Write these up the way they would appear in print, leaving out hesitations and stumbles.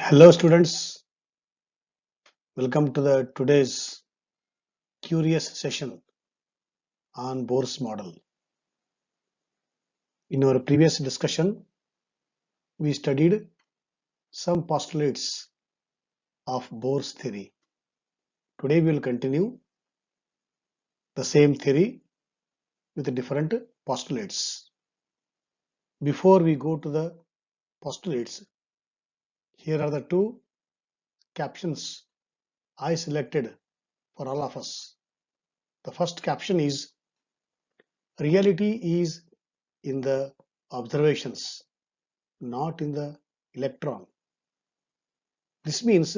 Hello students, welcome to the today's curious session on Bohr's model. In our previous discussion, we studied some postulates of Bohr's theory. Today we will continue the same theory with different postulates. Before we go to the postulates, here are the two captions I selected for all of us. The first caption is reality is in the observations, not in the electron. This means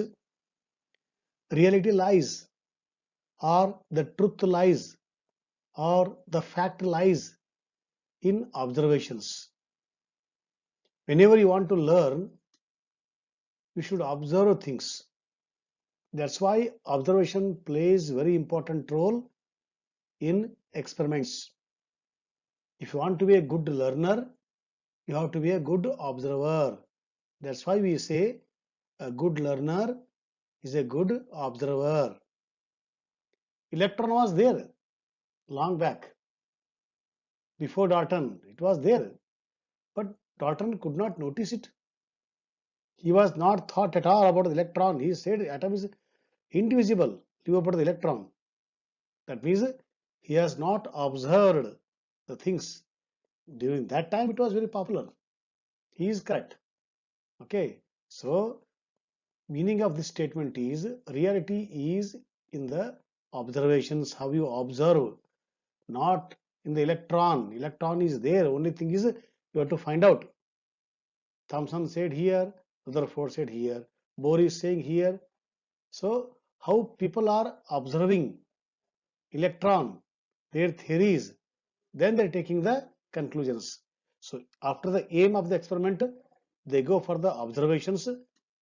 reality lies, or the truth lies, or the fact lies in observations. Whenever you want to learn, you should observe things. That's why observation plays very important role in experiments. If you want to be a good learner, you have to be a good observer. That's why we say a good learner is a good observer. Electron was there long back. Before Dalton, it was there. But Dalton could not notice it. He was not thought at all about the electron. He said atom is indivisible. Leave about the electron. That means he has not observed the things. During that time, it was very popular. He is correct. Okay. So, meaning of this statement is reality is in the observations, how you observe, not in the electron. Electron is there. Only thing is you have to find out. Thomson said here, Rutherford said here, Bohr is saying here. So how people are observing electron, their theories, then they're taking the conclusions. So after the aim of the experiment, they go for the observations,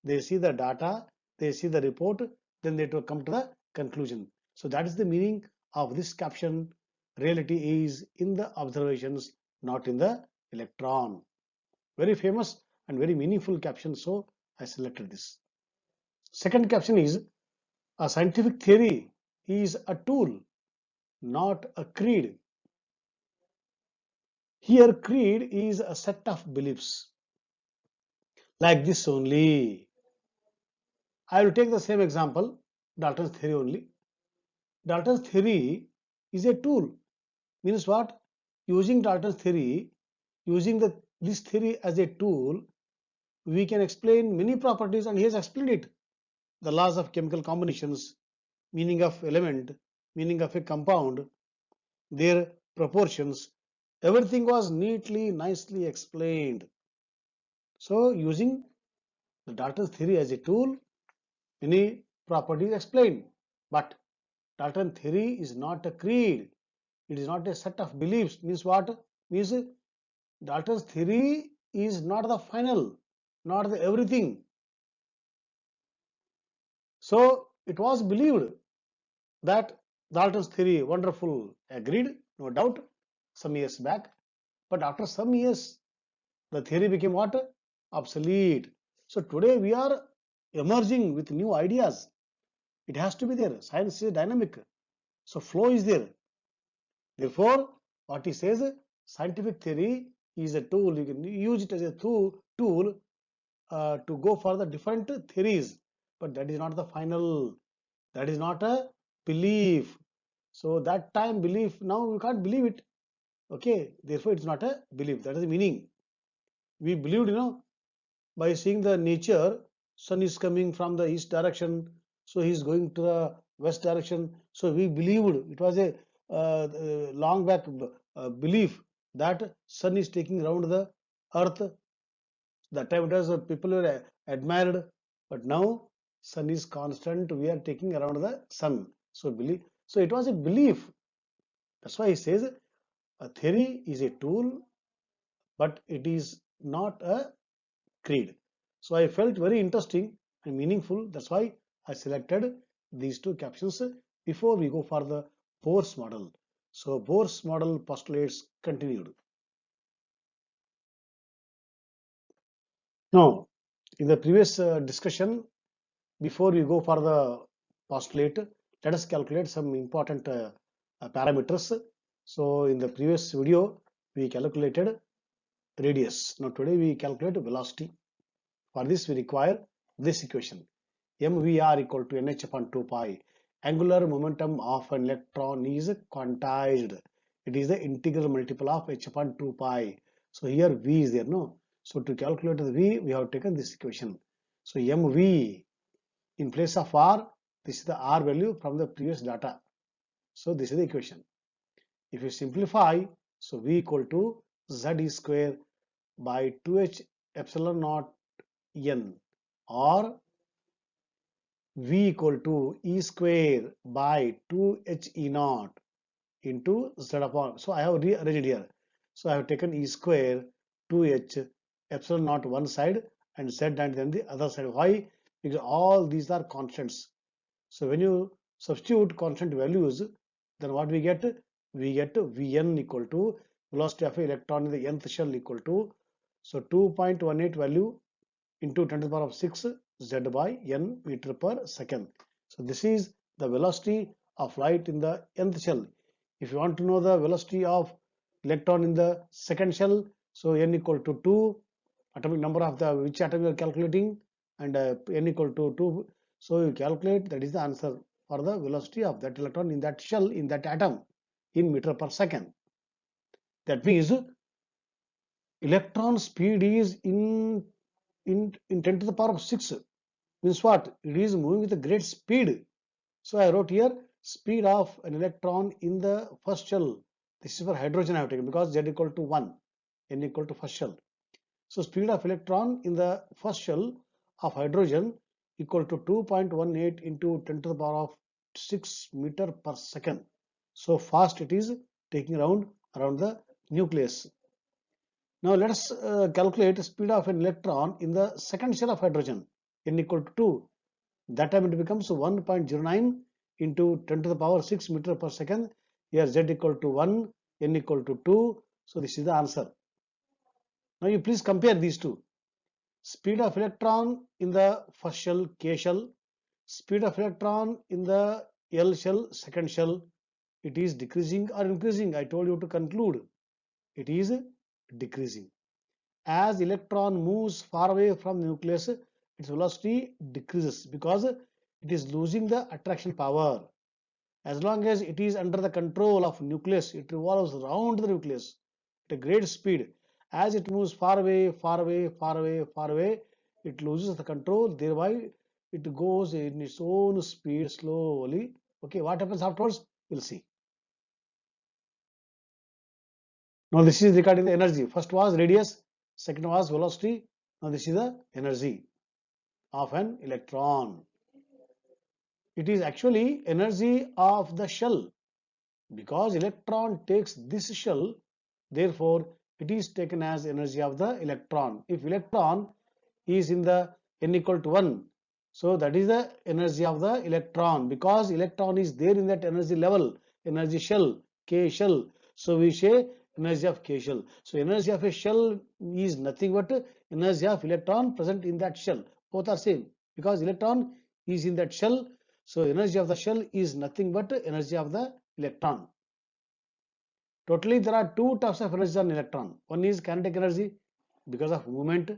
they see the data, they see the report, then they come to the conclusion. So that is the meaning of this caption, reality is in the observations, not in the electron. Very famous and very meaningful caption, so I selected this. Second caption is a scientific theory is a tool, not a creed. Here, creed is a set of beliefs like this only. I will take the same example, Dalton's theory only. Dalton's theory is a tool. Means what? Using Dalton's theory, using this theory as a tool, we can explain many properties, and he has explained it. The laws of chemical combinations, meaning of element, meaning of a compound, their proportions, everything was neatly, nicely explained. So using the Dalton's theory as a tool, many properties explained. But Dalton theory is not a creed. It is not a set of beliefs. Means what? Means Dalton's theory is not the final, not the everything. So it was believed that Dalton's theory, wonderful, agreed, no doubt, some years back. But after some years, the theory became what? Obsolete. So today we are emerging with new ideas. It has to be there. Science is dynamic. So flow is there. Therefore, what he says, scientific theory is a tool. You can use it as a tool to go for the different theories. But that is not the final. That is not a belief. So that time belief, now we can't believe it. Okay, therefore it's not a belief. That is the meaning. We believed, by seeing the nature, sun is coming from the east direction, so he is going to the west direction. So we believed, it was a long back belief that sun is taking around the earth. That time it was people were admired, but now sun is constant. We are taking around the sun. So believe. So it was a belief. That's why he says a theory is a tool, but it is not a creed. So I felt very interesting and meaningful. That's why I selected these two captions before we go for the Bohr's model. So Bohr's model postulates continued. Now, In the previous discussion, before we go for the postulate, let us calculate some important parameters. So in the previous video, we calculated radius. Now today we calculate velocity. For this we require this equation. mvr equal to nh upon 2 pi. Angular momentum of an electron is quantized. It is the integral multiple of h upon 2 pi. So here v is there, no? So to calculate the v, we have taken this equation. So mv in place of r, this is the r value from the previous data. So this is the equation. If you simplify, so v equal to z square by 2h epsilon naught n, or v equal to e square by 2h e naught into z upon. So I have rearranged here. So I have taken e square 2h epsilon naught one side and z and then the other side. Why? Because all these are constants. So when you substitute constant values, then what we get? We get Vn equal to velocity of electron in the nth shell equal to, so 2.18 value into 10 to the power of 6 z by n meter per second. So this is the velocity of light in the nth shell. If you want to know the velocity of electron in the second shell, so n equal to 2, atomic number of the which atom you are calculating, and n equal to 2. So you calculate, that is the answer for the velocity of that electron in that shell, in that atom, in meter per second. That means electron speed is in 10 to the power of 6. Means what? It is moving with a great speed. So I wrote here speed of an electron in the first shell. This is for hydrogen I have taken because z equal to 1, n equal to first shell. So speed of electron in the first shell of hydrogen equal to 2.18 into 10 to the power of 6 meter per second. So fast it is taking around the nucleus. Now let us calculate the speed of an electron in the second shell of hydrogen, n equal to 2. That time it becomes 1.09 into 10 to the power 6 meter per second. Here z equal to 1, n equal to 2. So this is the answer. Now you please compare these two. Speed of electron in the first shell, K shell, speed of electron in the L shell, second shell, it is decreasing or increasing? I told you to conclude. It is decreasing. As electron moves far away from the nucleus, its velocity decreases because it is losing the attraction power. As long as it is under the control of nucleus, it revolves around the nucleus at a great speed. As it moves far away, far away, far away, far away, it loses the control, thereby it goes in its own speed slowly. Okay, what happens afterwards? We'll see. Now this is regarding the energy. First was radius, second was velocity. Now this is the energy of an electron. It is actually energy of the shell. Because electron takes this shell, therefore it is taken as energy of the electron. If electron is in the n equal to 1, so that is the energy of the electron. Because electron is there in that energy level, energy shell, K shell, so we say energy of K shell. So energy of a shell is nothing but energy of electron present in that shell. Both are same because electron is in that shell. So energy of the shell is nothing but energy of the electron. Totally there are two types of energy on electron. One is kinetic energy because of movement.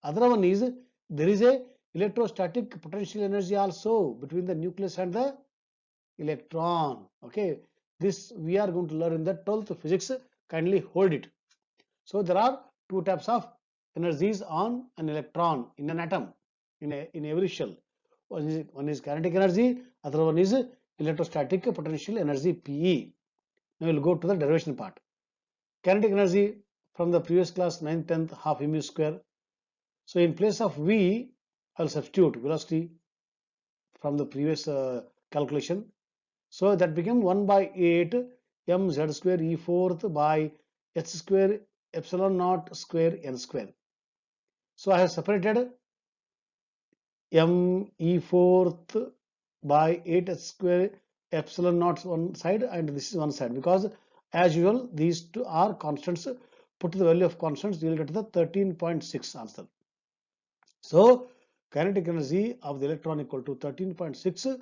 Other one is there is a electrostatic potential energy also between the nucleus and the electron. Okay, this we are going to learn in the 12th physics. Kindly hold it. So there are two types of energies on an electron in an atom, in every shell. One is kinetic energy, other one is electrostatic potential energy, PE. Now we'll go to the derivation part. Kinetic energy from the previous class 9th, 10th, half mu square. So in place of V, I'll substitute velocity from the previous calculation. So that became 1 by 8 mz square e fourth by h square epsilon naught square n square. So I have separated m e fourth by 8 h square epsilon naught one side and this is one side, because as usual these two are constants. Put the value of constants, you will get the 13.6 answer. So kinetic energy of the electron equal to 13.6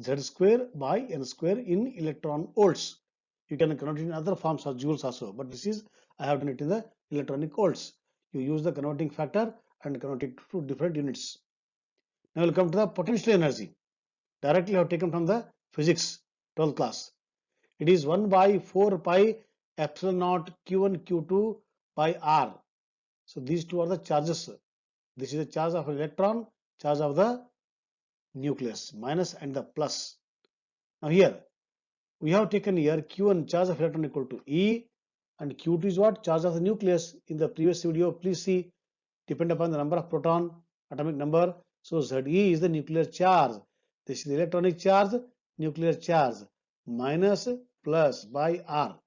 Z square by N square in electron volts. You can convert it in other forms of joules also, but this is I have done it in the electronic volts. You use the converting factor and convert it to different units. Now we'll come to the potential energy. Directly I have taken from the physics 12th class. It is 1 by 4 pi epsilon naught q1 q2 by r. So these two are the charges. This is the charge of an electron, charge of the nucleus, minus and the plus. Now here we have taken here q1 charge of electron equal to E, and q2 is what? Charge of the nucleus. In the previous video, please see, depend upon the number of proton, atomic number. So Ze is the nuclear charge. This is the electronic charge, nuclear charge, minus plus by R.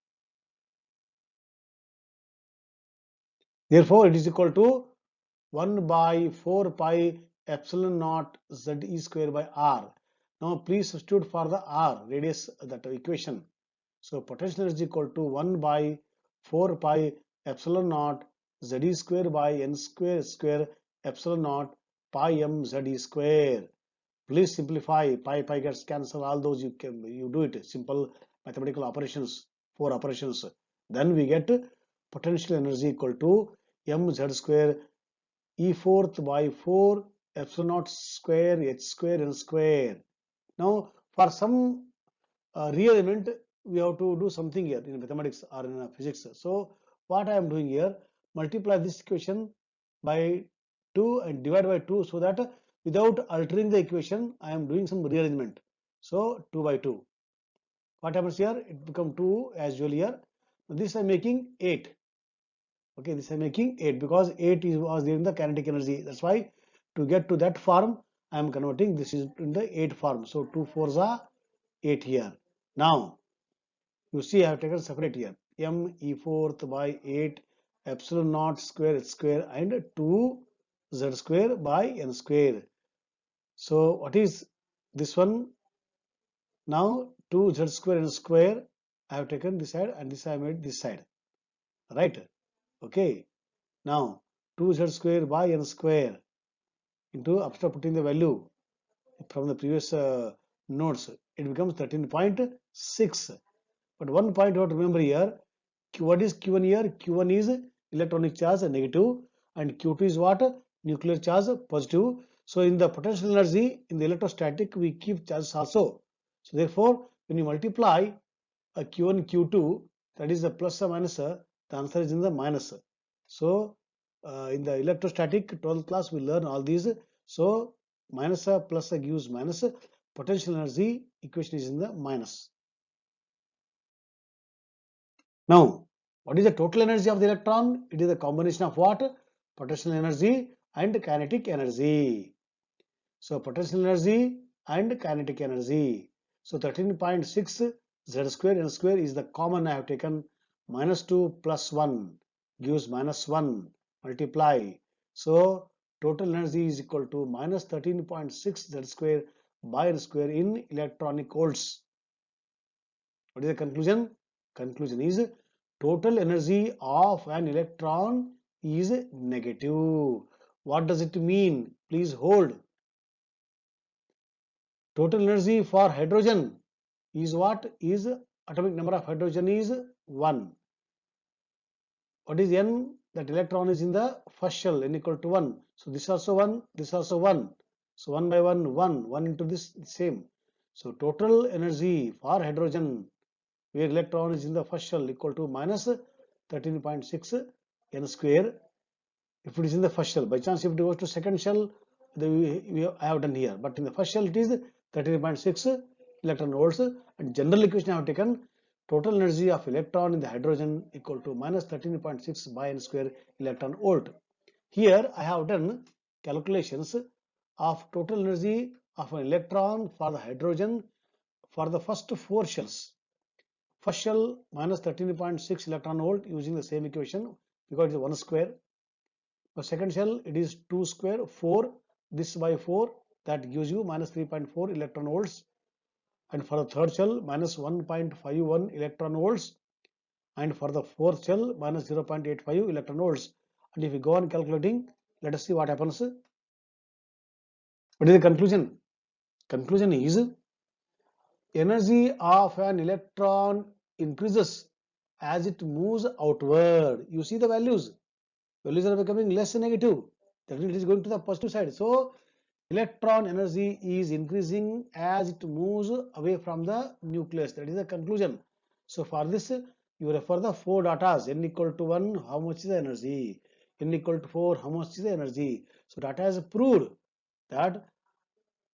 Therefore, it is equal to 1 by 4 pi epsilon naught Ze square by R. Now please substitute for the R, radius, that equation. So potential energy equal to 1 by 4 pi epsilon naught Ze square by N square square epsilon naught pi m Ze square. Please simplify. Pi gets cancelled. All those you do it. Simple mathematical operations, 4 operations. Then we get potential energy equal to mz square E fourth by 4 epsilon naught square h square n square. Now for some real element, we have to do something here in mathematics or in physics. So what I am doing here, multiply this equation by 2 and divide by 2, so that without altering the equation I am doing some rearrangement. So 2 by 2. What happens here? It becomes 2 as usual here. This I am making 8. Okay, this I am making 8 because 8 was there in the kinetic energy. That's why to get to that form I am converting this is in the 8 form. So 2 4s are 8 here. Now you see I have taken separate here. M E fourth by 8 epsilon naught square h square and 2 z square by n square. So what is this one? Now 2 z square n square I have taken this side and this I made this side. Right? Okay. Now 2 z square by n square into, after putting the value from the previous nodes, it becomes 13.6. But one point you have to remember here, what is Q1 here? Q1 is electronic charge negative and Q2 is what? Nuclear charge positive. So in the potential energy, in the electrostatic, we keep charges also. So therefore, when you multiply a Q1, Q2, that is the plus or minus, the answer is in the minus. So in the electrostatic 12th class, we learn all these. So minus plus gives minus. Potential energy equation is in the minus. Now, what is the total energy of the electron? It is a combination of what? Potential energy and kinetic energy. So, potential energy and kinetic energy. So, 13.6 Z square N square is the common I have taken. Minus 2 plus 1 gives minus 1. Multiply. So, total energy is equal to minus 13.6 Z square by N square in electronic volts. What is the conclusion? Conclusion is total energy of an electron is negative. What does it mean? Please hold. Total energy for hydrogen is what? Is atomic number of hydrogen is 1. What is N? That electron is in the first shell, N equal to 1. So this also 1, this also 1. So 1 by 1, 1, 1 into this same. So total energy for hydrogen where electron is in the first shell equal to minus 13.6 n square if it is in the first shell. By chance if it goes to second shell, I have done here, but in the first shell it is 13.6 electron volts, and general equation I have taken total energy of electron in the hydrogen equal to minus 13.6 by n square electron volt. Here I have done calculations of total energy of an electron for the hydrogen for the first 4 shells. First shell minus 13.6 electron volt using the same equation because it is 1 square. The second shell it is 2 square 4, this by 4, that gives you minus 3.4 electron volts, and for the third shell minus 1.51 electron volts, and for the fourth shell minus 0.85 electron volts. And if we go on calculating, let us see what happens. What is the conclusion? Conclusion is energy of an electron increases as it moves outward. You see the values. Values are becoming less negative. That means it is going to the positive side. So electron energy is increasing as it moves away from the nucleus. That is the conclusion. So for this, you refer the four datas. N equal to 1, how much is the energy? N equal to 4, how much is the energy? So data has proved that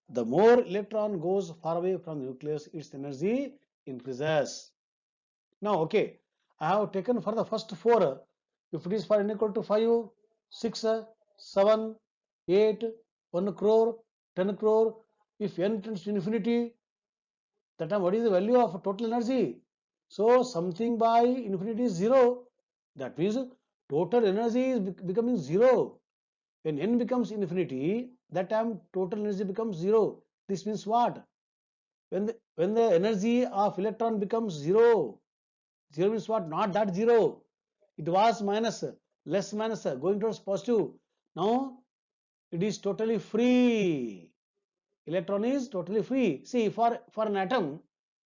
the more electron goes far away from the nucleus, its energy increases. Now, okay, I have taken for the first four. If it is for n equal to 5, 6, 7, 8, 1 crore, 10 crore, if n tends to infinity, that time what is the value of total energy? So something by infinity is 0. That means total energy is becoming 0. When n becomes infinity, that time total energy becomes 0. This means what? When the energy of electron becomes 0, 0 means what? Not that 0. It was minus, less minus, going towards positive. Now it is totally free. Electron is totally free. See, for an atom,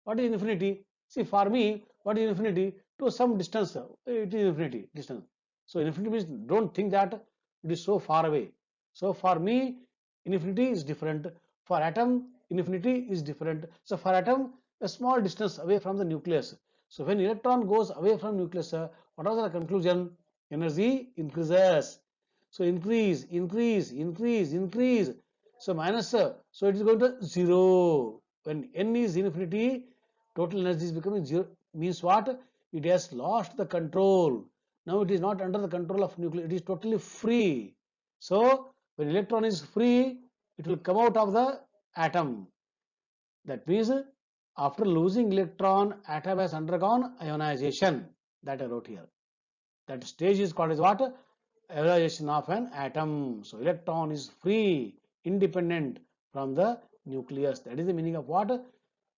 what is infinity? See, for me, what is infinity? To some distance, it is infinity distance. So infinity means don't think that it is so far away. So for me, infinity is different. For atom, infinity is different. So for atom, a small distance away from the nucleus. So when electron goes away from nucleus, what was the conclusion? Energy increases. So increase, increase, increase, increase. So minus, so it is going to 0. When n is infinity, total energy is becoming 0. Means what? It has lost the control. Now it is not under the control of nucleus. It is totally free. So when electron is free, it will come out of the atom. That means after losing electron, atom has undergone ionization. That I wrote here. That stage is called as what? Ionization of an atom. So electron is free, independent from the nucleus. That is the meaning of what?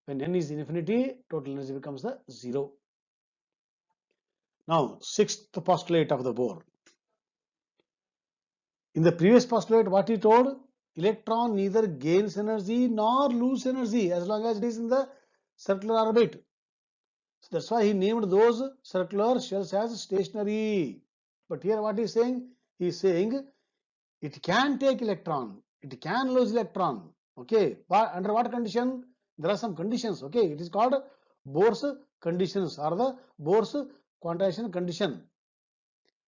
When n is infinity, total energy becomes the 0. Now, sixth postulate of the Bohr. In the previous postulate, what he told? Electron neither gains energy nor loses energy as long as it is in the circular orbit. So that's why he named those circular shells as stationary. But here what he is saying? He is saying it can take electron, it can lose electron. Okay, but under what condition? There are some conditions. Okay, it is called Bohr's conditions or the Bohr's quantization condition.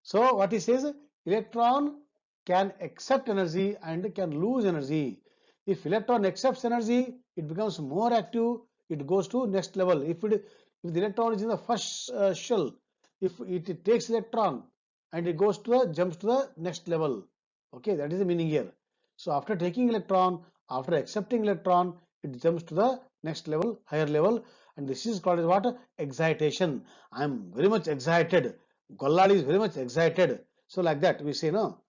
So what he says, electron can accept energy and can lose energy. If electron accepts energy, it becomes more active, it goes to next level. If the electron is in the first shell, if it takes electron and it goes to jumps to the next level. Okay, that is the meaning here. So after taking electron, after accepting electron, it jumps to the next level, higher level, and this is called as what? Excitation. I am very much excited. Gollad is very much excited. So like that we say no.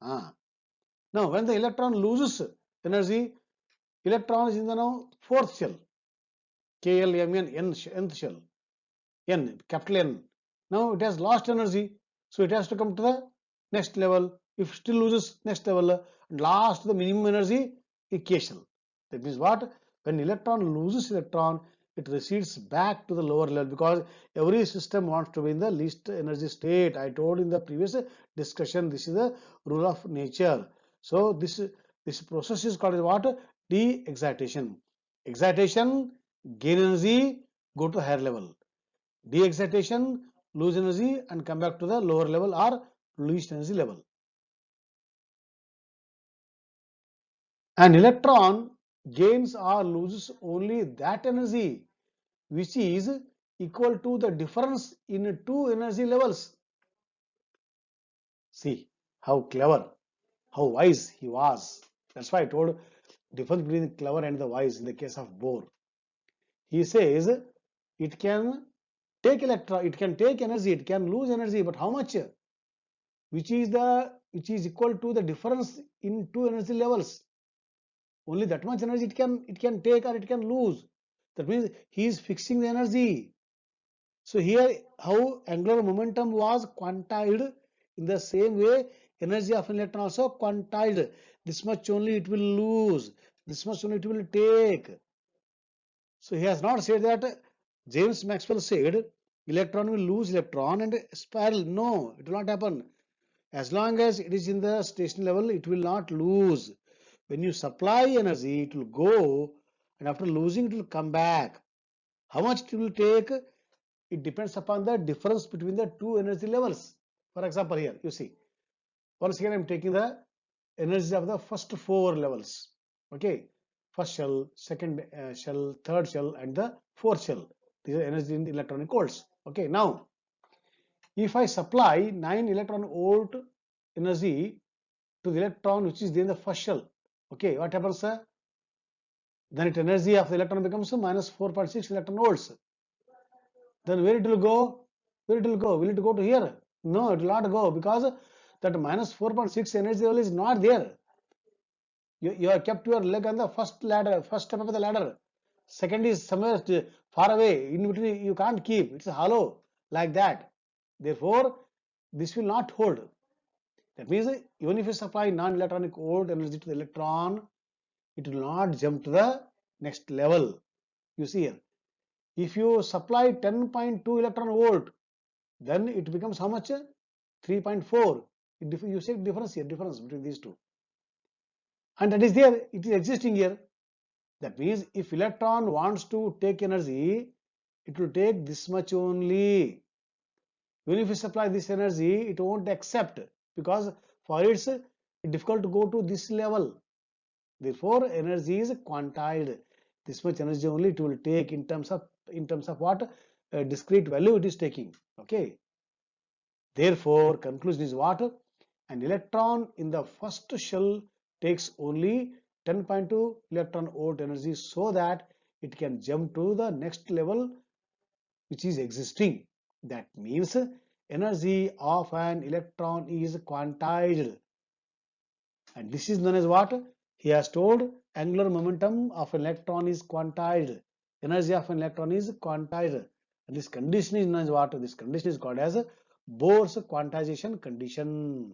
Now when the electron loses energy, electron is in the now fourth shell. KLMN nth shell. N, capital N. Now it has lost energy. So it has to come to the next level. If still loses next level, last the minimum energy, K shell. That means what? When electron loses electron, it recedes back to the lower level because every system wants to be in the least energy state. I told in the previous discussion, this is the rule of nature. So this process is called what? De-excitation. Excitation, gain energy, go to higher level. De-excitation, lose energy and come back to the lower level or least energy level. An electron gains or loses only that energy which is equal to the difference in two energy levels. See how clever, how wise he was. That's why I told difference between the clever and the wise in the case of Bohr. He says it can take electron, it can take energy, it can lose energy, but how much? Which is equal to the difference in two energy levels. Only that much energy it can take or it can lose. That means he is fixing the energy. So here how angular momentum was quantized, in the same way energy of an electron also quantized. This much only it will lose. This much only it will take. So he has not said that James Maxwell said electron will lose electron and spiral. No, it will not happen. As long as it is in the station level, it will not lose. When you supply energy, it will go, and after losing, it will come back. How much it will take? It depends upon the difference between the two energy levels. For example, here you see. Once again, I am taking the energy of the first four levels. Okay, first shell, second shell, third shell, and the fourth shell. These are energy in electronic volts. Okay, now if I supply 9 electron volt energy to the electron which is in the first shell, okay, what happens, sir? Then its energy of the electron becomes minus 4.6 electron volts. Then where it will go? Where it will go? Will it go to here? No, it will not go, because that minus 4.6 energy level is not there. You have kept your leg on the first ladder, first step of the ladder. Second is somewhere far away. In between you can't keep. It's hollow like that. Therefore, this will not hold. That means even if you supply non-electronic volt energy to the electron, it will not jump to the next level. You see here. If you supply 10.2 electron volt, then it becomes how much? 3.4. You see difference here, difference between these two. And that is there, it is existing here. That means if electron wants to take energy, it will take this much only. Even if you supply this energy, it won't accept, because for it's difficult to go to this level. Therefore, energy is quantized. This much energy only it will take in terms of what discrete value it is taking. Okay. Therefore, conclusion is what? An electron in the first shell takes only 10.2 electron volt energy, so that it can jump to the next level which is existing. That means energy of an electron is quantized, and this is known as what? He has told angular momentum of an electron is quantized, energy of an electron is quantized, and this condition is known as what? This condition is called as Bohr's quantization condition.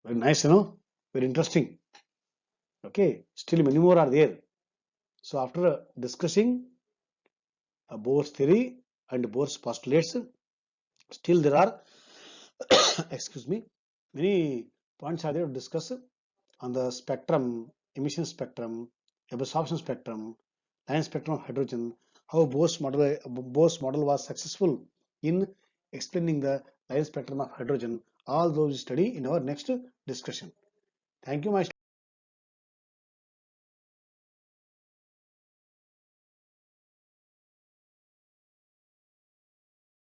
Very nice, very interesting. Okay, still many more are there. So after discussing Bohr's theory and Bohr's postulates, still there are excuse me, many points are there to discuss on the spectrum, emission spectrum, absorption spectrum, line spectrum of hydrogen, how Bohr's model was successful in explaining the line spectrum of hydrogen. All those we study in our next discussion. Thank you, my